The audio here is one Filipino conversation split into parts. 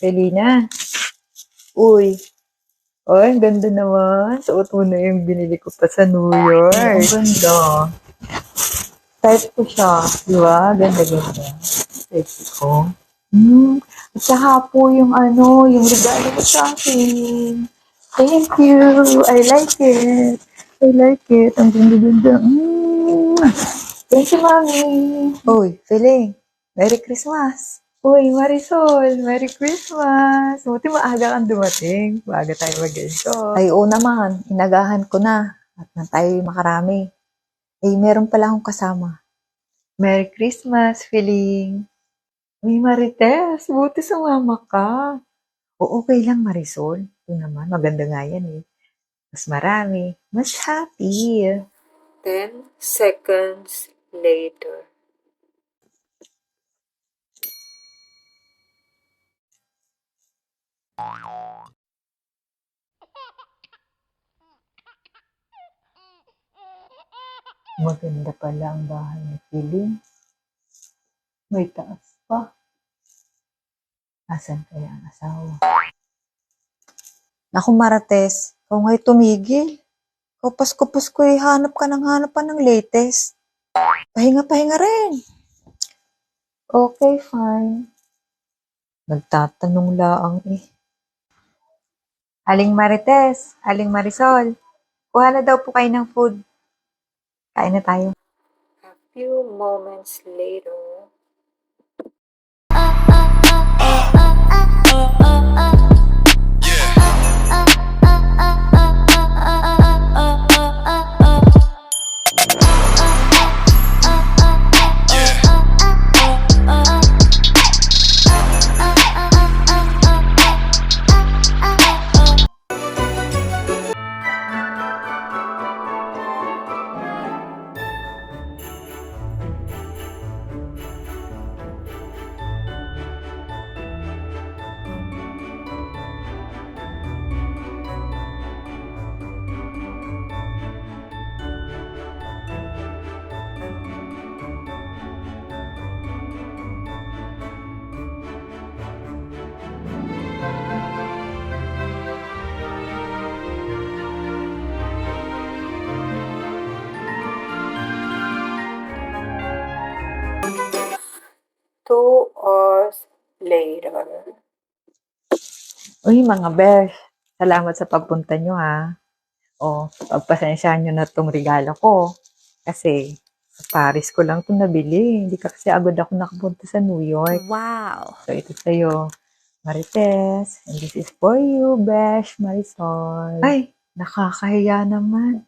Selena. Uy. Ay, ang ganda naman. Suot mo na yung binili ko pa sa New York. Ay, ang ganda. Type ko siya. Di ba? Ganda-ganda. Sexy ko. At saka po yung yung regalo mo sa akin. Thank you. I like it. I like it. Ang ganda-ganda. Thank you, Mami. Uy, Feeling. Merry Christmas. Uy, Marisol. Merry Christmas. Buti maaga kang dumating. Maaga tayo mag-enjoy. Ay, oo naman. Inagahan ko na. At na tayo makarami. Eh, meron pala akong kasama. Merry Christmas, Feeling. Uy, Marites. Buti sumama ka. O, okay lang, Marisol. Ito naman, maganda nga yan eh. Mas marami. Mas happy. 10 seconds later. Maganda pala ang bahay ni Feeling. May taas pa. Asan kaya ang asawa? Naku, Marites. Ikaw nga'y tumigil. Kupas-kupas ko hanap ka ng hanapan ng latest. Pahinga-pahinga rin. Okay, fine. Nagtatanong laang eh. Aling Marites, Aling Marisol, kuha na daw po kayo ng food. Kain na tayo. A few moments later. Two hours later. Uy, mga besh, salamat sa pagpunta nyo ha. O, pagpasensyahan nyo na itong regalo ko. Kasi, sa Paris ko lang ito nabili. Hindi kasi agad ako nakapunta sa New York. Wow! So, ito sa'yo, Marites. And this is for you, besh, Marisol. Ay, nakakahiya naman.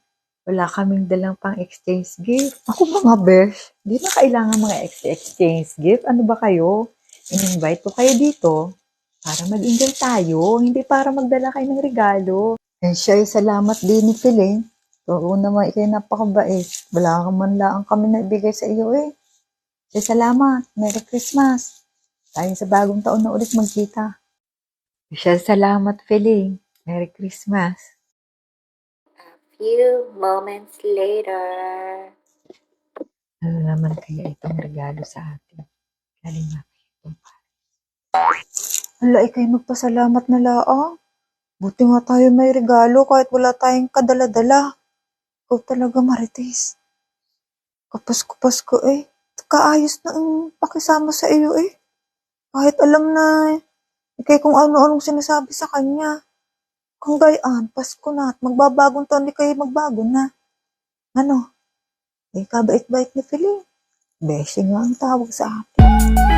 Wala kaming dalang pang exchange gift. Ako mga besh, di na kailangan mga exchange gift. Ano ba kayo? In-invite ko kayo dito para mag-enjoy tayo, hindi para magdala kayo ng regalo. Eh, siya salamat din ni Feeling. Oo naman, ikay napakabait. Wala ka man lang kami na ibigay sa iyo eh. Siya salamat. Merry Christmas. Tayo sa bagong taon na ulit magkita. Siya salamat, Feeling. Merry Christmas. Few moments later. Ano naman kaya itong regalo sa atin? Galing natin itong Paris. Hala, ikay magpasalamat na laang. Buti nga tayo may regalo kahit wala tayong kadala-dala. Ikaw talaga, Marites. Kapas-kupas ko eh. Kaayos na ang pakisama sa iyo eh. Kahit alam na ikay kung ano-anong sinasabi sa kanya. Kung gayaan, Pasko na at magbabagong taon, di kayo magbago na. Ano? Eh, kabait-bait ni Feeling. Beshi nga ang tawag sa atin.